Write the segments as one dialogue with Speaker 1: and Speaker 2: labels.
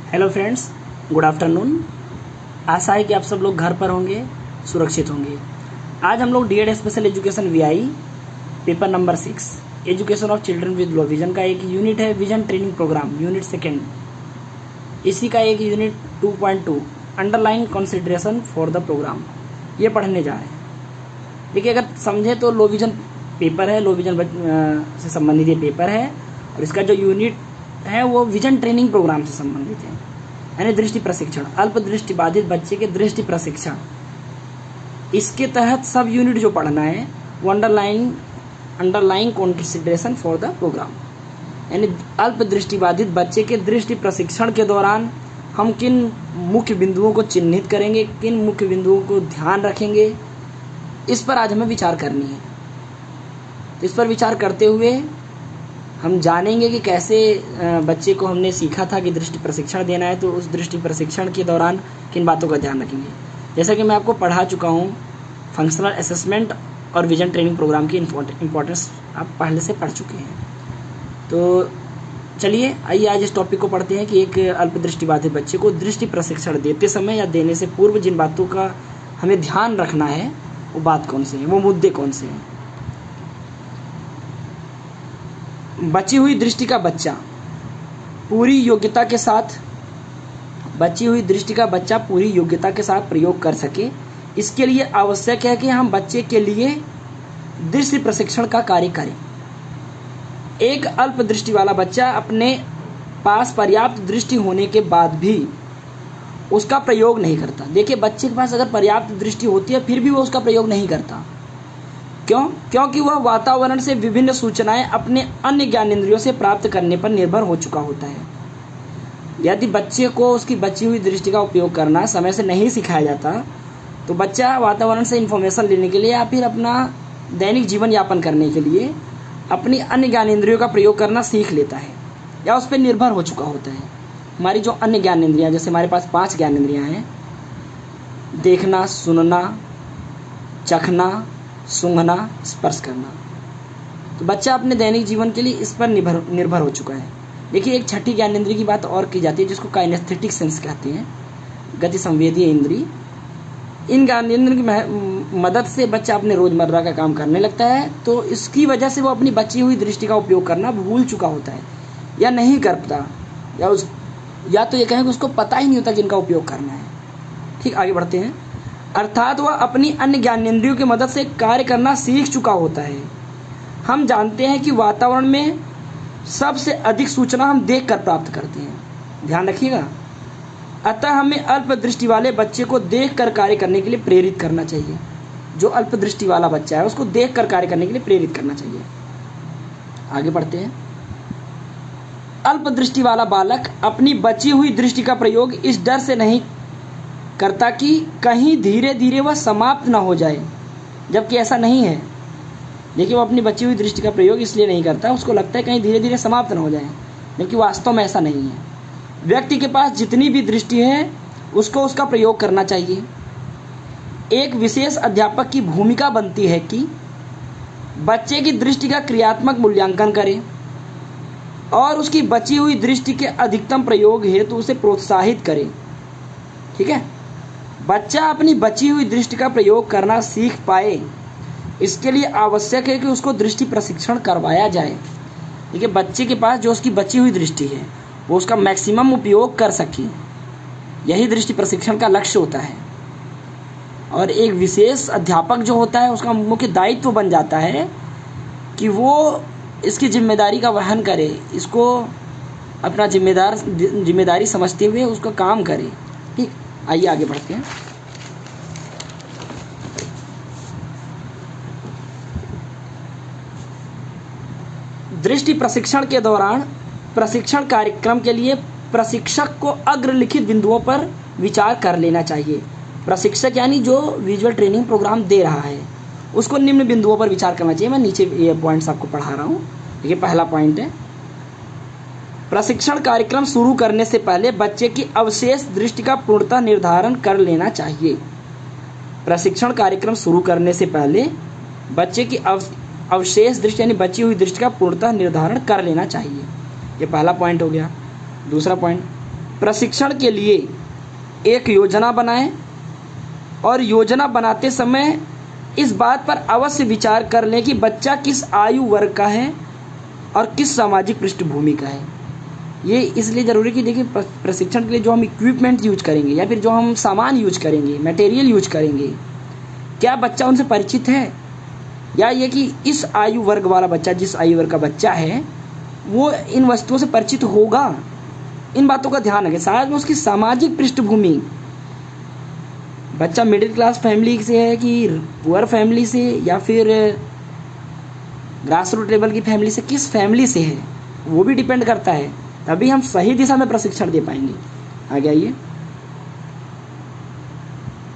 Speaker 1: Hello friends, good afternoon. आशा है कि आप सब लोग घर पर होंगे, सुरक्षित होंगे। आज हम लोग DEd special education VI paper number 6 education of children with low vision का एक यूनिट है, vision training programme unit second. इसी का एक unit 2.2 underline consideration for the programme, ये पढ़ने जा रहे हैं। देखिए, अगर समझे तो लो विजन पेपर है, लो विजन से संबंधित ये पेपर है और इसका जो यूनिट है वो विजन ट्रेनिंग प्रोग्राम से संबंधित है, यानी दृष्टि प्रशिक्षण, अल्प दृष्टि बाधित बच्चे के दृष्टि प्रशिक्षण। इसके तहत सब यूनिट जो पढ़ना है वो underline consideration for the programme, यानी अल्प दृष्टि बाधित बच्चे के दृष्टि प्रशिक्षण के दौरान हम किन मुख्य बिंदुओं को चिन्हित करेंगे, किन मुख्य बिंदुओं को ध्यान रखेंगे, इस पर आज हमें विचार करनी है। तो इस पर विचार करते हुए हम जानेंगे कि कैसे बच्चे को हमने सीखा था कि दृष्टि प्रशिक्षण देना है, तो उस दृष्टि प्रशिक्षण के दौरान किन बातों का ध्यान रखेंगे। जैसा कि मैं आपको पढ़ा चुका हूँ, फंक्शनल असेसमेंट और विजन ट्रेनिंग प्रोग्राम की इम्पोर्टेंस आप पहले से पढ़ चुके हैं। तो चलिए आइए आज इस टॉपिक को पढ़ते हैं कि एक अल्पदृष्टि बाधित बच्चे को दृष्टि प्रशिक्षण देते समय या देने से पूर्व जिन बातों का हमें ध्यान रखना है वो बात कौन सी है, वो मुद्दे कौन से हैं। बची हुई दृष्टि का बच्चा पूरी योग्यता के साथ प्रयोग कर सके, इसके लिए आवश्यक है कि हम बच्चे के लिए दृष्टि प्रशिक्षण का कार्य करें। एक अल्प दृष्टि वाला बच्चा अपने पास पर्याप्त दृष्टि होने के बाद भी उसका प्रयोग नहीं करता। देखिए, बच्चे के पास अगर पर्याप्त दृष्टि होती है फिर भी वो उसका प्रयोग नहीं करता। क्यों? क्योंकि वह वातावरण से विभिन्न सूचनाएं अपने अन्य ज्ञानेंद्रियों से प्राप्त करने पर निर्भर हो चुका होता है। यदि बच्चे को उसकी बची हुई दृष्टि का उपयोग करना समय से नहीं सिखाया जाता तो बच्चा वातावरण से इंफॉर्मेशन लेने के लिए या फिर अपना दैनिक जीवन यापन करने के लिए अपनी अन्य ज्ञानेंद्रियों का प्रयोग करना सीख लेता है या उस पर निर्भर हो चुका होता है। हमारी जो अन्य ज्ञानेंद्रियाँ, जैसे हमारे पास 5 ज्ञानेंद्रियाँ हैं, देखना, सुनना, चखना, सूंघना, स्पर्श करना, तो बच्चा अपने दैनिक जीवन के लिए इस पर निर्भर हो चुका है। देखिए, एक छठी ज्ञानेंद्रिय की बात और की जाती है जिसको काइनेस्थेटिक सेंस कहते हैं, गति संवेदीय इंद्रिय। इन ज्ञानेंद्रियों की मदद से बच्चा अपने रोजमर्रा का काम करने लगता है, तो इसकी वजह से वो अपनी बची हुई दृष्टि का उपयोग करना भूल चुका होता है या नहीं करता, या तो ये कहें कि उसको पता ही नहीं होता कि इनका उपयोग करना है। ठीक, आगे बढ़ते हैं। अर्थात वह अपनी अन्य ज्ञानेंद्रियों की मदद से कार्य करना सीख चुका होता है। हम जानते हैं कि वातावरण में सबसे अधिक सूचना हम देखकर प्राप्त करते हैं, ध्यान रखिएगा। अतः हमें अल्प दृष्टि वाले बच्चे को देखकर कार्य करने के लिए प्रेरित करना चाहिए। जो अल्प दृष्टि वाला बच्चा है उसको देखकर कार्य करने के लिए प्रेरित करना चाहिए। आगे बढ़ते हैं। अल्प दृष्टि वाला बालक अपनी बची हुई दृष्टि का प्रयोग इस डर से नहीं करता कि कहीं धीरे धीरे वह समाप्त ना हो जाए, जबकि ऐसा नहीं है। देखिए, वो अपनी बची हुई दृष्टि का प्रयोग इसलिए नहीं करता, उसको लगता है कहीं धीरे धीरे समाप्त ना हो जाए, जबकि वास्तव में ऐसा नहीं है। व्यक्ति के पास जितनी भी दृष्टि है उसको उसका प्रयोग करना चाहिए। एक विशेष अध्यापक की भूमिका बनती है कि बच्चे की दृष्टि का क्रियात्मक मूल्यांकन करे और उसकी बची हुई दृष्टि के अधिकतम प्रयोग हेतु उसे प्रोत्साहित करे। ठीक है, बच्चा अपनी बची हुई दृष्टि का प्रयोग करना सीख पाए, इसके लिए आवश्यक है कि उसको दृष्टि प्रशिक्षण करवाया जाए। देखिए, बच्चे के पास जो उसकी बची हुई दृष्टि है वो उसका मैक्सिमम उपयोग कर सके, यही दृष्टि प्रशिक्षण का लक्ष्य होता है। और एक विशेष अध्यापक जो होता है उसका मुख्य दायित्व बन जाता है कि वो इसकी जिम्मेदारी का वहन करे, इसको अपना जिम्मेदारी समझते हुए उसका काम करे। ठीक, आइए आगे बढ़ते हैं। दृष्टि प्रशिक्षण के दौरान प्रशिक्षण कार्यक्रम के लिए प्रशिक्षक को अग्रलिखित बिंदुओं पर विचार कर लेना चाहिए। प्रशिक्षक यानी जो विजुअल ट्रेनिंग प्रोग्राम दे रहा है उसको निम्न बिंदुओं पर विचार करना चाहिए। मैं नीचे ये पॉइंट्स आपको पढ़ा रहा हूँ। देखिए, पहला पॉइंट है, प्रशिक्षण कार्यक्रम शुरू करने से पहले बच्चे की अवशेष दृष्टि का पूर्णतः निर्धारण कर लेना चाहिए। प्रशिक्षण कार्यक्रम शुरू करने से पहले बच्चे की अवशेष दृष्टि यानी बची हुई दृष्टि का पूर्णतः निर्धारण कर लेना चाहिए। ये पहला पॉइंट हो गया। दूसरा पॉइंट, प्रशिक्षण के लिए एक योजना बनाएं और योजना बनाते समय इस बात पर अवश्य विचार कर लें कि बच्चा किस आयु वर्ग का है और किस सामाजिक पृष्ठभूमि का है। ये इसलिए ज़रूरी कि देखिए प्रशिक्षण के लिए जो हम इक्विपमेंट यूज करेंगे या फिर जो हम सामान यूज करेंगे, मटेरियल यूज करेंगे, क्या बच्चा उनसे परिचित है, या ये कि इस आयु वर्ग वाला बच्चा, जिस आयु वर्ग का बच्चा है, वो इन वस्तुओं से परिचित होगा। इन बातों का ध्यान रखें। साथ में उसकी सामाजिक पृष्ठभूमि, बच्चा मिडिल क्लास फैमिली से है कि पुअर फैमिली से या फिर ग्रास रूट लेवल की फैमिली से, किस फैमिली से है वो भी डिपेंड करता है। तभी हम सही दिशा में प्रशिक्षण दे पाएंगे। आगे आइए,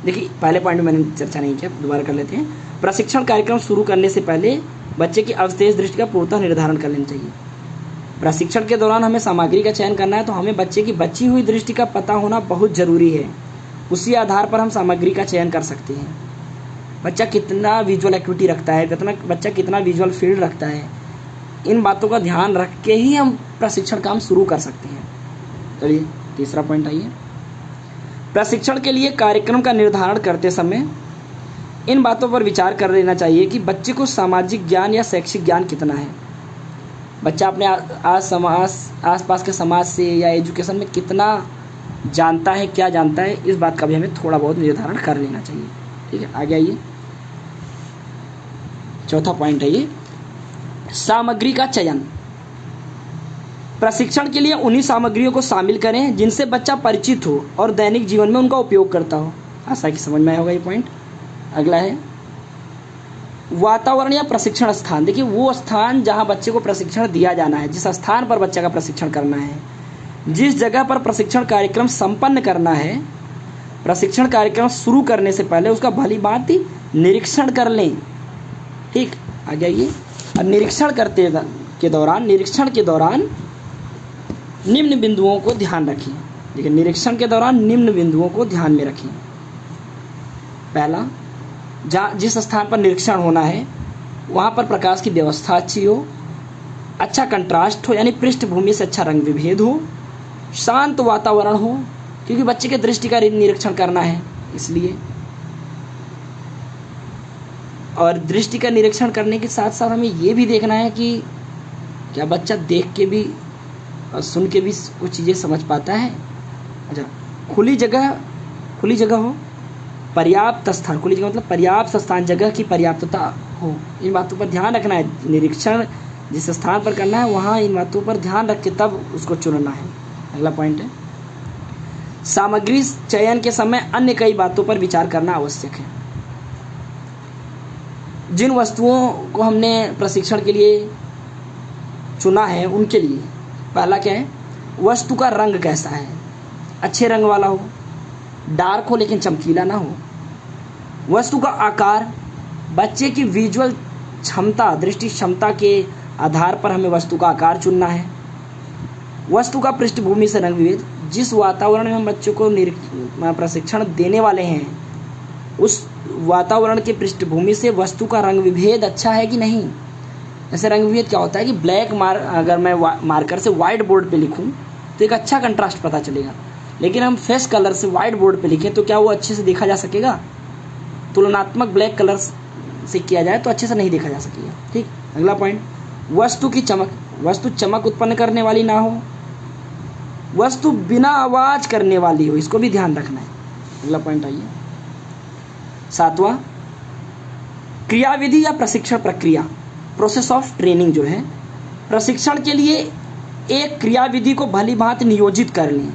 Speaker 1: देखिए पहले पॉइंट में मैंने चर्चा नहीं किया, दोबारा कर लेते हैं। प्रशिक्षण कार्यक्रम शुरू करने से पहले बच्चे की अवशेष दृष्टि का पूर्णतः निर्धारण कर लेना चाहिए। प्रशिक्षण के दौरान हमें सामग्री का चयन करना है, तो हमें बच्चे की बची हुई दृष्टि का पता होना बहुत ज़रूरी है। उसी आधार पर हम सामग्री का चयन कर सकते हैं। बच्चा कितना विजुअल एक्टिविटी रखता है, बच्चा कितना विजुअल फील्ड रखता है, इन बातों का ध्यान रख के ही हम प्रशिक्षण काम शुरू कर सकते हैं। चलिए तीसरा पॉइंट आइए। प्रशिक्षण के लिए कार्यक्रम का निर्धारण करते समय इन बातों पर विचार कर लेना चाहिए कि बच्चे को सामाजिक ज्ञान या शैक्षिक ज्ञान कितना है। बच्चा अपने आसपास के समाज से या एजुकेशन में कितना जानता है, क्या जानता है, इस बात का भी हमें थोड़ा बहुत निर्धारण कर लेना चाहिए। ठीक है, आगे आइए। चौथा पॉइंट है ये सामग्री का चयन। प्रशिक्षण के लिए उन्हीं सामग्रियों को शामिल करें जिनसे बच्चा परिचित हो और दैनिक जीवन में उनका उपयोग करता हो। आशा की समझ में आया होगा ये पॉइंट। अगला है वातावरण या प्रशिक्षण स्थान। देखिए वो स्थान जहां बच्चे को प्रशिक्षण दिया जाना है, जिस स्थान पर बच्चे का प्रशिक्षण करना है, जिस जगह पर प्रशिक्षण कार्यक्रम संपन्न करना है, प्रशिक्षण कार्यक्रम शुरू करने से पहले उसका भली भांति निरीक्षण कर लें। ठीक, आगे आइए। और निरीक्षण के दौरान निम्न बिंदुओं को ध्यान रखें। देखिए निरीक्षण के दौरान निम्न बिंदुओं को ध्यान में रखें। पहला, जिस स्थान पर निरीक्षण होना है वहाँ पर प्रकाश की व्यवस्था अच्छी हो, अच्छा कंट्रास्ट हो, यानी पृष्ठभूमि से अच्छा रंग विभेद हो, शांत वातावरण हो, क्योंकि बच्चे के दृष्टि का निरीक्षण करना है इसलिए। और दृष्टि का निरीक्षण करने के साथ साथ हमें ये भी देखना है कि क्या बच्चा देख के भी और सुन के भी कुछ चीज़ें समझ पाता है। अच्छा, खुली जगह हो, पर्याप्त स्थान, खुली जगह मतलब पर्याप्त स्थान, जगह की पर्याप्तता हो, इन बातों पर ध्यान रखना है। निरीक्षण जिस स्थान पर करना है वहाँ इन बातों पर ध्यान रख के तब उसको चुनना है। अगला पॉइंट है सामग्री चयन के समय अन्य कई बातों पर विचार करना आवश्यक है। जिन वस्तुओं को हमने प्रशिक्षण के लिए चुना है उनके लिए पहला क्या है, वस्तु का रंग कैसा है, अच्छे रंग वाला हो, डार्क हो लेकिन चमकीला ना हो। वस्तु का आकार, बच्चे की विजुअल क्षमता, दृष्टि क्षमता के आधार पर हमें वस्तु का आकार चुनना है। वस्तु का पृष्ठभूमि से रंग विभेद, जिस वातावरण में हम बच्चों को प्रशिक्षण देने वाले हैं उस वातावरण के पृष्ठभूमि से वस्तु का रंग विभेद अच्छा है कि नहीं। जैसे रंग विभेद क्या होता है कि अगर मैं मार्कर से वाइट बोर्ड पे लिखूं तो एक अच्छा कंट्रास्ट पता चलेगा, लेकिन हम फेस कलर से वाइट बोर्ड पे लिखें तो क्या वो अच्छे से देखा जा सकेगा। तुलनात्मक ब्लैक कलर से किया जाए तो अच्छे से नहीं देखा जा सकेगा। ठीक, अगला पॉइंट वस्तु की चमक। वस्तु चमक उत्पन्न करने वाली ना हो, वस्तु बिना आवाज करने वाली हो, इसको भी ध्यान रखना है। अगला पॉइंट आइए। सातवां, क्रियाविधि या प्रशिक्षण प्रक्रिया, प्रोसेस ऑफ ट्रेनिंग जो है, प्रशिक्षण के लिए एक क्रियाविधि को भली भांति नियोजित कर लें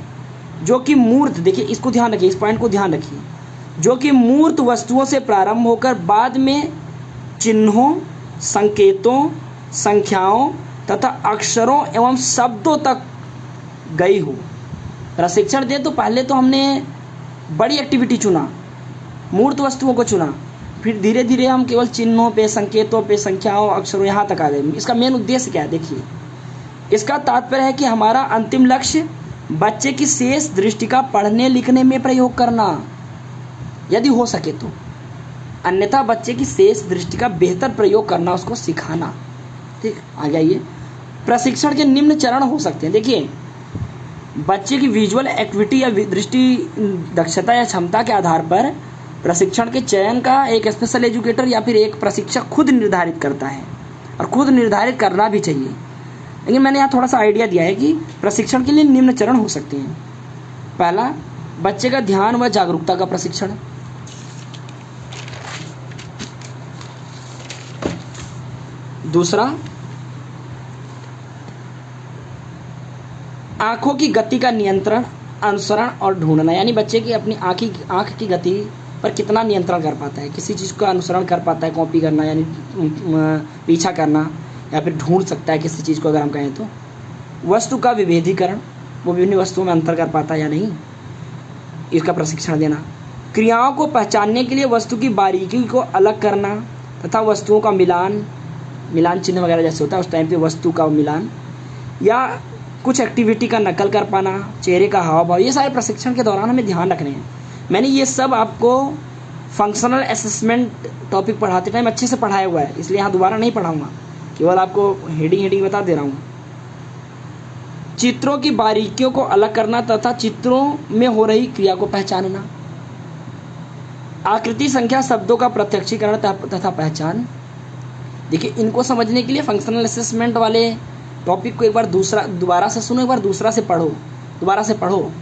Speaker 1: जो कि मूर्त, देखिए इसको ध्यान रखिए, इस पॉइंट को ध्यान रखिए, जो कि मूर्त वस्तुओं से प्रारंभ होकर बाद में चिन्हों, संकेतों, संख्याओं तथा अक्षरों एवं शब्दों तक गई हो। प्रशिक्षण दे तो पहले तो हमने बड़ी एक्टिविटी चुना, मूर्त वस्तुओं को चुना, फिर धीरे धीरे हम केवल चिन्हों पे, संकेतों पे, संख्याओं, अक्षरों यहाँ तक आ गए। इसका मेन उद्देश्य क्या है, देखिए इसका तात्पर्य है कि हमारा अंतिम लक्ष्य बच्चे की शेष दृष्टि का पढ़ने लिखने में प्रयोग करना यदि हो सके तो, अन्यथा बच्चे की शेष दृष्टि का बेहतर प्रयोग करना, उसको सिखाना। ठीक, आगे आइए। प्रशिक्षण के निम्न चरण हो सकते हैं। देखिए बच्चे की विजुअल एक्टिविटी या दृष्टि दक्षता या क्षमता के आधार पर प्रशिक्षण के चयन का एक स्पेशल एजुकेटर या फिर एक प्रशिक्षक खुद निर्धारित करता है, और खुद निर्धारित करना भी चाहिए। लेकिन मैंने यहाँ थोड़ा सा आइडिया दिया है कि प्रशिक्षण के लिए निम्न चरण हो सकते हैं। पहला, बच्चे का ध्यान व जागरूकता का प्रशिक्षण। दूसरा, आंखों की गति का नियंत्रण, अनुसरण और ढूंढना, यानी बच्चे की अपनी आंख की गति पर कितना नियंत्रण कर पाता है, किसी चीज़ का अनुसरण कर पाता है, कॉपी करना यानी पीछा करना, या फिर ढूंढ सकता है किसी चीज़ को अगर हम कहें तो। वस्तु का विभेदीकरण, वो विभिन्न वस्तुओं में अंतर कर पाता है या नहीं, इसका प्रशिक्षण देना। क्रियाओं को पहचानने के लिए वस्तु की बारीकी को अलग करना तथा वस्तुओं का मिलान चिन्ह वगैरह जैसे होता है उस टाइम पे वस्तु का मिलान, या कुछ एक्टिविटी का नकल कर पाना, चेहरे का हाव भाव, ये सारे प्रशिक्षण के दौरान हमें ध्यान रखने हैं। मैंने ये सब आपको फंक्शनल असेसमेंट टॉपिक पढ़ाते टाइम अच्छे से पढ़ाया हुआ है, इसलिए यहाँ दोबारा नहीं पढ़ाऊँगा, केवल आपको हेडिंग बता दे रहा हूँ। चित्रों की बारीकियों को अलग करना तथा चित्रों में हो रही क्रिया को पहचानना। आकृति संख्या शब्दों का प्रत्यक्षीकरण तथा पहचान। देखिए, इनको समझने के लिए फंक्शनल असेसमेंट वाले टॉपिक को एक बार दोबारा से सुनो, एक बार दोबारा से पढ़ो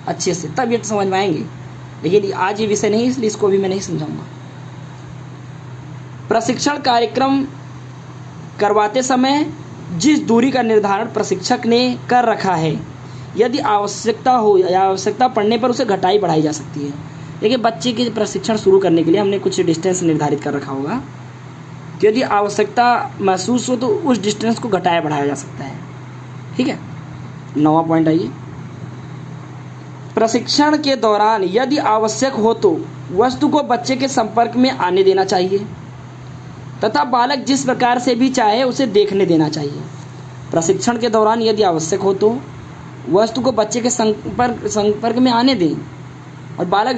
Speaker 1: अच्छे से, तब ये समझ में आएंगे। लेकिन आज ये विषय नहीं, इसलिए इसको भी मैं नहीं समझाऊंगा। प्रशिक्षण कार्यक्रम करवाते समय जिस दूरी का निर्धारण प्रशिक्षक ने कर रखा है, यदि आवश्यकता हो या आवश्यकता पड़ने पर उसे घटाई बढ़ाई जा सकती है। देखिए, बच्चे के प्रशिक्षण शुरू करने के लिए हमने कुछ डिस्टेंस निर्धारित कर रखा होगा, तो यदि आवश्यकता महसूस हो तो उस डिस्टेंस को घटाया बढ़ाया जा सकता है। ठीक है, 9वां पॉइंट आइए। प्रशिक्षण के दौरान यदि आवश्यक हो तो वस्तु को बच्चे के संपर्क में आने देना चाहिए तथा बालक जिस प्रकार से भी चाहे उसे देखने देना चाहिए। प्रशिक्षण के दौरान यदि आवश्यक हो तो वस्तु को बच्चे के संपर्क में आने दें और बालक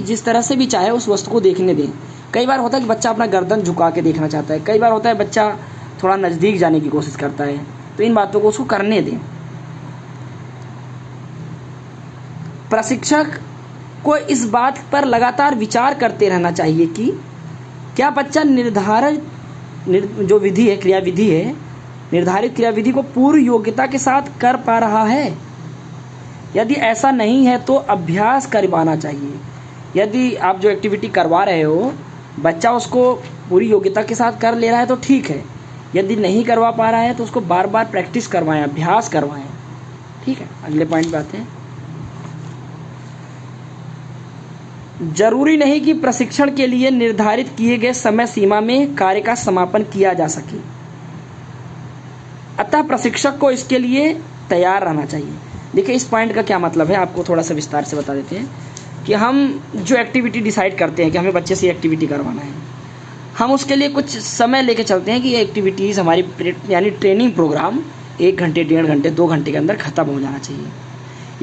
Speaker 1: जिस तरह से भी चाहे उस वस्तु को देखने दें। कई बार होता है कि बच्चा अपना गर्दन झुका के देखना चाहता है, कई बार होता है बच्चा थोड़ा नज़दीक जाने की कोशिश करता है, तो इन बातों को उसको करने दें। प्रशिक्षक को इस बात पर लगातार विचार करते रहना चाहिए कि क्या बच्चा निर्धारित क्रियाविधि को पूर्ण योग्यता के साथ कर पा रहा है। यदि ऐसा नहीं है तो अभ्यास करवाना चाहिए। यदि आप जो एक्टिविटी करवा रहे हो बच्चा उसको पूरी योग्यता के साथ कर ले रहा है तो ठीक है, यदि नहीं करवा पा रहा है तो उसको बार बार प्रैक्टिस करवाएं, अभ्यास करवाएं। ठीक है, अगले पॉइंट पे आते हैं। जरूरी नहीं कि प्रशिक्षण के लिए निर्धारित किए गए समय सीमा में कार्य का समापन किया जा सके, अतः प्रशिक्षक को इसके लिए तैयार रहना चाहिए। देखिए, इस पॉइंट का क्या मतलब है आपको थोड़ा सा विस्तार से बता देते हैं कि हम जो एक्टिविटी डिसाइड करते हैं कि हमें बच्चे से एक्टिविटी करवाना है, हम उसके लिए कुछ समय लेके चलते हैं कि ये एक्टिविटीज़ हमारी यानी ट्रेनिंग प्रोग्राम 1 घंटे, 1.5 घंटे, 2 घंटे के अंदर ख़त्म हो जाना चाहिए,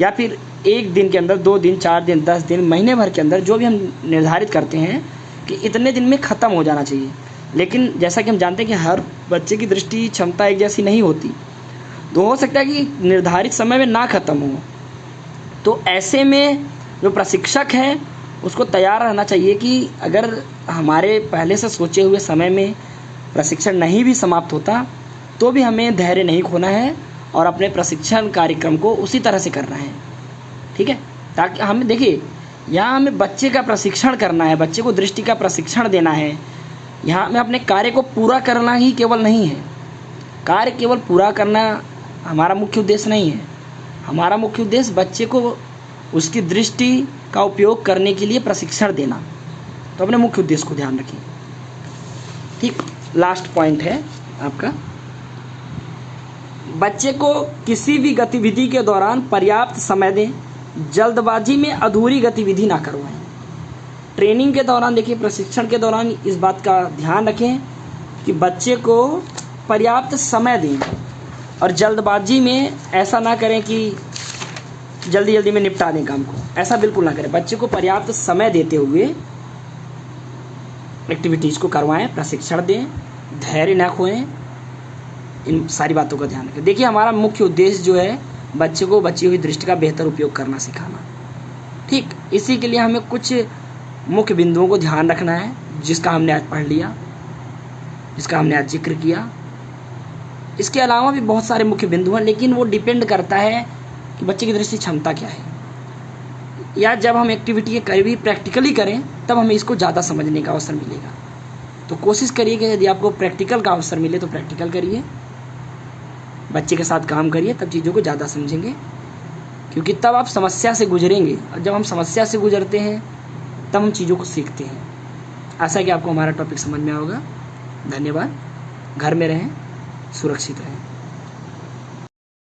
Speaker 1: या फिर 1 दिन के अंदर, 2 दिन, 4 दिन, 10 दिन, महीने भर के अंदर जो भी हम निर्धारित करते हैं कि इतने दिन में ख़त्म हो जाना चाहिए। लेकिन जैसा कि हम जानते हैं कि हर बच्चे की दृष्टि क्षमता एक जैसी नहीं होती, तो हो सकता है कि निर्धारित समय में ना ख़त्म हो। तो ऐसे में जो प्रशिक्षक है उसको तैयार रहना चाहिए कि अगर हमारे पहले से सोचे हुए समय में प्रशिक्षण नहीं भी समाप्त होता तो भी हमें धैर्य नहीं खोना है और अपने प्रशिक्षण कार्यक्रम को उसी तरह से करना है। ठीक है, ताकि हमें देखिए, यहाँ हमें बच्चे का प्रशिक्षण करना है, बच्चे को दृष्टि का प्रशिक्षण देना है। यहाँ हमें अपने कार्य को पूरा करना ही केवल नहीं है, कार्य केवल पूरा करना हमारा मुख्य उद्देश्य नहीं है। हमारा मुख्य उद्देश्य बच्चे को उसकी दृष्टि का उपयोग करने के लिए प्रशिक्षण देना। तो अपने मुख्य उद्देश्य को ध्यान रखिए। ठीक, लास्ट पॉइंट है आपका, बच्चे को किसी भी गतिविधि के दौरान पर्याप्त समय दें, जल्दबाजी में अधूरी गतिविधि ना करवाएं। ट्रेनिंग के दौरान देखिए, प्रशिक्षण के दौरान इस बात का ध्यान रखें कि बच्चे को पर्याप्त समय दें और जल्दबाजी में ऐसा ना करें कि जल्दी जल्दी में निपटा दें काम को, ऐसा बिल्कुल ना करें। बच्चे को पर्याप्त समय देते हुए एक्टिविटीज़ को करवाएं, प्रशिक्षण दें, धैर्य ना खोएं, इन सारी बातों का ध्यान रखें। देखिए, हमारा मुख्य उद्देश्य जो है बच्चे को बची हुई दृष्टि का बेहतर उपयोग करना सिखाना। ठीक, इसी के लिए हमें कुछ मुख्य बिंदुओं को ध्यान रखना है, जिसका हमने आज पढ़ लिया, जिसका हमने आज जिक्र किया। इसके अलावा भी बहुत सारे मुख्य बिंदु हैं, लेकिन वो डिपेंड करता है कि बच्चे की दृष्टि क्षमता क्या है, या जब हम एक्टिविटी कभी प्रैक्टिकली करें तब हमें इसको ज़्यादा समझने का अवसर मिलेगा। तो कोशिश करिए कि यदि आपको प्रैक्टिकल का अवसर मिले तो प्रैक्टिकल करिए, बच्चे के साथ काम करिए, तब चीज़ों को ज़्यादा समझेंगे, क्योंकि तब आप समस्या से गुजरेंगे, और जब हम समस्या से गुजरते हैं तब हम चीज़ों को सीखते हैं। आशा है कि आपको हमारा टॉपिक समझ में आएगा। धन्यवाद। घर में रहें, सुरक्षित रहें।